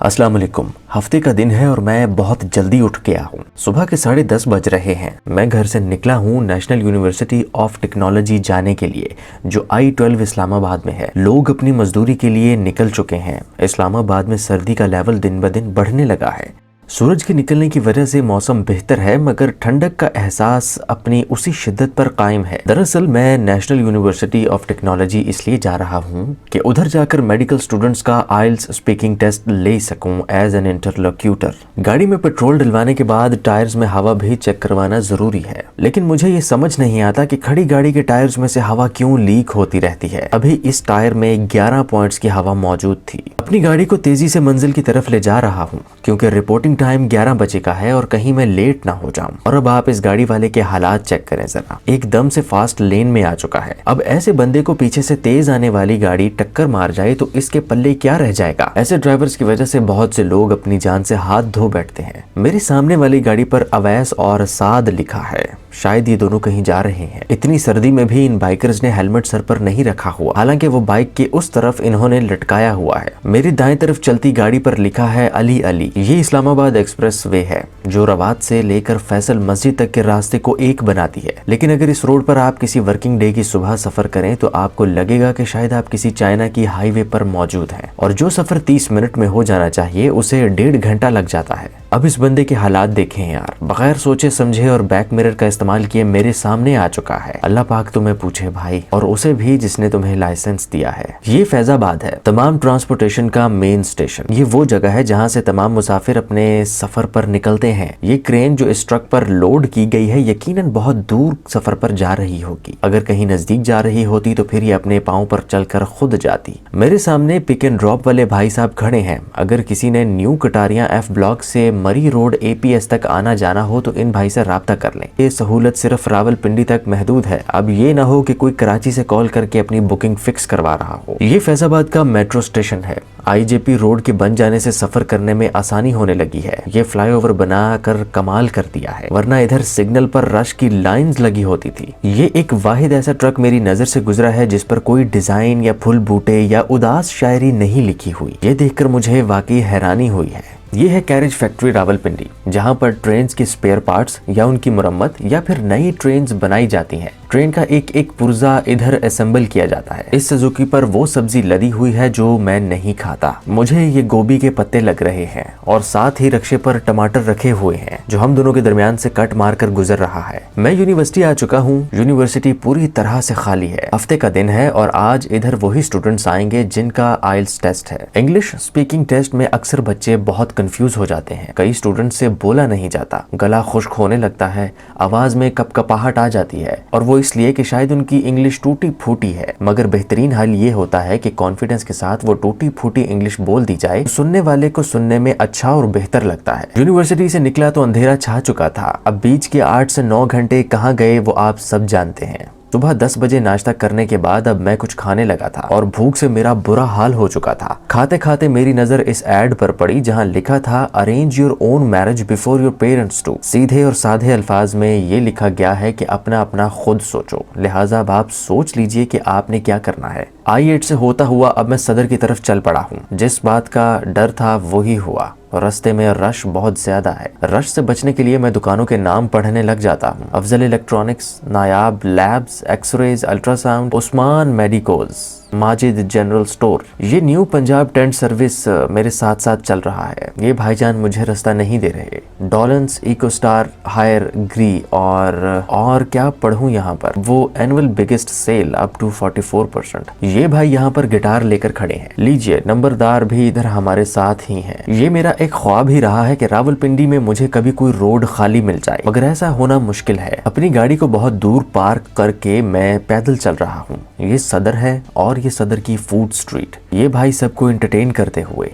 अस्सलाम वालेकुम। हफ्ते का दिन है और मैं बहुत जल्दी उठ गया हूँ। सुबह के 10:30 बज रहे हैं। मैं घर से निकला हूँ नेशनल यूनिवर्सिटी ऑफ टेक्नोलॉजी जाने के लिए, जो I-12 इस्लामाबाद में है। लोग अपनी मजदूरी के लिए निकल चुके हैं। इस्लामाबाद में सर्दी का लेवल दिन ब दिन बढ़ने लगा है। सूरज के निकलने की वजह से मौसम बेहतर है, मगर ठंडक का एहसास अपनी उसी शिद्दत पर कायम है। दरअसल मैं नेशनल यूनिवर्सिटी ऑफ टेक्नोलॉजी इसलिए जा रहा हूँ कि उधर जाकर मेडिकल स्टूडेंट्स का आइल्स स्पीकिंग टेस्ट ले सकूं एज एन इंटरलोक्यूटर। गाड़ी में पेट्रोल डलवाने के बाद टायर्स में हवा भी चेक करवाना जरूरी है, लेकिन मुझे ये समझ नहीं आता कि खड़ी गाड़ी के टायर्स में से हवा क्यों लीक होती रहती है। अभी इस टायर में 11 पॉइंट्स की हवा मौजूद थी। अपनी गाड़ी को तेजी से मंजिल की तरफ ले जा रहा हूँ क्योंकि रिपोर्टिंग टाइम 11 बजे का है और कहीं मैं लेट ना हो जाऊं। और अब आप इस गाड़ी वाले के हालात चेक करें जरा, एकदम से फास्ट लेन में आ चुका है। अब ऐसे बंदे को पीछे से तेज आने वाली गाड़ी टक्कर मार जाए तो इसके पल्ले क्या रह जाएगा। ऐसे ड्राइवर्स की वजह से बहुत से लोग अपनी जान से हाथ धो बैठते हैं। मेरे सामने वाली गाड़ी पर अवैस और साद लिखा है। शायद ये दोनों कहीं जा रहे हैं। इतनी सर्दी में भी इन बाइकर्स ने हेलमेट सर पर नहीं रखा हुआ, हालांकि वो बाइक के उस तरफ इन्होंने लटकाया हुआ है। मेरी दाएं तरफ चलती गाड़ी पर लिखा है अली अली। ये इस्लामाबाद एक्सप्रेस वे है जो रवात से लेकर फैसल मस्जिद तक के रास्ते को एक बनाती है। लेकिन अगर इस रोड पर आप किसी वर्किंग डे की सुबह सफर करें तो आपको लगेगा कि शायद आप किसी चाइना की हाईवे पर मौजूद हैं, और जो सफर 30 मिनट में हो जाना चाहिए उसे 1.5 घंटा लग जाता है। अब इस बंदे के हालात देखें यार, बगैर सोचे समझे और बैक मिरर का इस्तेमाल किए मेरे सामने आ चुका है। अल्लाह पाक तुम्हें पूछे भाई, और उसे भी जिसने तुम्हें लाइसेंस दिया है। ये फैजाबाद है, तमाम ट्रांसपोर्टेशन का मेन स्टेशन। ये वो जगह है जहाँ से तमाम मुसाफिर अपने सफर पर निकलते हैं। ये क्रेन जो इस ट्रक पर लोड की गई है यकीनन बहुत दूर सफर पर जा रही होगी। अगर कहीं नजदीक जा रही होती तो फिर ये अपने पाँव पर चलकर खुद जाती। मेरे सामने पिक एंड ड्रॉप वाले भाई साहब खड़े हैं। अगर किसी ने न्यू कटारिया F ब्लॉक से मरी रोड APS तक आना जाना हो तो इन भाई से राब्ता कर लें। ये सहूलत सिर्फ रावलपिंडी तक महदूद है। अब ये ना हो कि कोई कराची से कॉल करके अपनी बुकिंग फिक्स करवा रहा हो। ये फैजाबाद का मेट्रो स्टेशन है। IJP रोड के बन जाने से सफर करने में आसानी होने लगी है। ये फ्लाईओवर बनाकर कमाल कर दिया है, वरना इधर सिग्नल पर रश की लाइंस लगी होती थी। ये एक वाहिद ऐसा ट्रक मेरी नजर से गुजरा है जिस पर कोई डिजाइन या फुल बूटे या उदास शायरी नहीं लिखी हुई। ये देखकर मुझे वाकई हैरानी हुई है। ये है कैरेज फैक्ट्री रावलपिंडी, जहाँ पर ट्रेन्स के स्पेयर पार्ट्स या उनकी मुरम्मत या फिर नई ट्रेन्स बनाई जाती हैं। ट्रेन का एक एक पुर्जा इधर असेंबल किया जाता है। इस सुजुकी पर वो सब्जी लदी हुई है जो मैं नहीं खाता। मुझे ये गोभी के पत्ते लग रहे हैं और साथ ही रक्शे पर टमाटर रखे हुए हैं जो हम दोनों के दरमियान से कट मार कर गुजर रहा है। मैं यूनिवर्सिटी आ चुका हूँ। यूनिवर्सिटी पूरी तरह से खाली है। हफ्ते का दिन है और आज इधर वही स्टूडेंट्स आएंगे जिनका आइल्स टेस्ट है। इंग्लिश स्पीकिंग टेस्ट में अक्सर बच्चे बहुत कंफ्यूज हो जाते हैं। कई स्टूडेंट से बोला नहीं जाता, गला खुश्क होने लगता है, आवाज में कपकपाहट आ जाती है, और वो इसलिए कि शायद उनकी इंग्लिश टूटी फूटी है। मगर बेहतरीन हल ये होता है कि कॉन्फिडेंस के साथ वो टूटी फूटी इंग्लिश बोल दी जाए, तो सुनने वाले को सुनने में अच्छा और बेहतर लगता है। यूनिवर्सिटी से निकला तो अंधेरा छा चुका था। अब बीच के 8 से 9 घंटे कहाँ गए वो आप सब जानते हैं। सुबह 10 बजे नाश्ता करने के बाद अब मैं कुछ खाने लगा था और भूख से मेरा बुरा हाल हो चुका था। खाते खाते मेरी नजर इस एड पर पड़ी जहां लिखा था arrange your own marriage before your parents too. सीधे और साधे अल्फाज में ये लिखा गया है कि अपना अपना खुद सोचो, लिहाजा अब आप सोच लीजिए कि आपने क्या करना है। I-8 से होता हुआ अब मैं सदर की तरफ चल पड़ा हूँ। जिस बात का डर था वही हुआ। रास्ते में रश बहुत ज्यादा है। रश से बचने के लिए मैं दुकानों के नाम पढ़ने लग जाता हूँ। Afzal Electronics, Nayab Labs, x-rays, ultrasound, Usman Medicos, Majid General Store. ये न्यू पंजाब टेंट सर्विस मेरे साथ साथ चल रहा है। ये भाईजान मुझे रास्ता नहीं दे रहे। डॉलन्स, इकोस्टार, हायर ग्री और क्या पढ़ूं यहाँ पर, वो annual biggest sale up to 44%। ये भाई यहाँ पर गिटार लेकर खड़े हैं। लीजिए, नंबरदार भी इधर हमारे साथ ही हैं। ये मेरा एक ख्वाब ही रहा है कि रावलपिंडी में मुझे कभी कोई रोड खाली मिल जाए, मगर ऐसा होना मुश्किल है। अपनी गाड़ी को बहुत दूर पार्क करके मैं पैदल चल रहा हूँ। ये सदर है और ये सदर की फूड स्ट्रीट। ये भाई सबको एंटरटेन करते हुए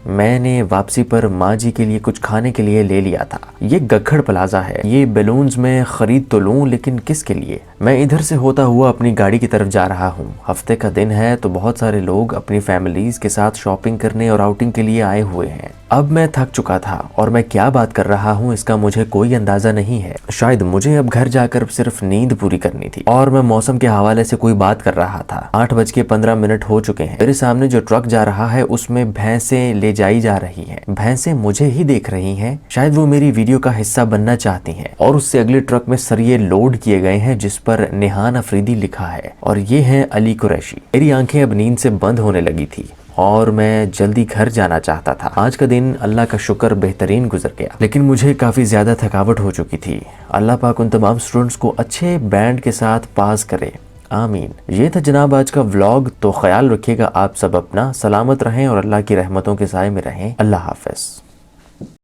मैंने वापसी पर माँ जी के लिए कुछ खाने के लिए ले लिया था। ये गखड़ प्लाजा है, ये बैलून्स में खरीद तो लूं लेकिन किसके लिए। मैं इधर से होता हुआ अपनी गाड़ी की तरफ जा रहा हूँ। हफ्ते का दिन है तो बहुत सारे लोग अपनी फैमिलीज के साथ शॉपिंग करने और आउटिंग के लिए आए हुए हैं। अब मैं थक चुका था और मैं क्या बात कर रहा हूँ इसका मुझे कोई अंदाजा नहीं है। शायद मुझे अब घर जाकर सिर्फ नींद पूरी करनी थी और मैं मौसम के हवाले से कोई बात कर रहा था। 8:15 हो चुके हैं। मेरे सामने जो ट्रक जा रहा है उसमें भैंसें ले जाई जा रही हैं। भैंसें मुझे ही देख रही हैं। शायद वो मेरी वीडियो का हिस्सा बनना चाहती हैं। और उससे अगले ट्रक में सरिये लोड किए गए हैं जिस पर निहान अफरीदी लिखा है और ये है अली कुरैशी। मेरी आंखें अब नींद से बंद होने लगी थी और मैं जल्दी घर जाना चाहता था। आज का दिन अल्लाह का शुक्र बेहतरीन गुजर गया, लेकिन मुझे काफ़ी ज़्यादा थकावट हो चुकी थी। अल्लाह पाक उन तमाम स्टूडेंट्स को अच्छे बैंड के साथ पास करे, आमीन। ये था जनाब आज का व्लॉग। तो ख्याल रखिएगा आप सब अपना, सलामत रहें और अल्लाह की रहमतों के साए में रहें। अल्लाह हाफ़िज़।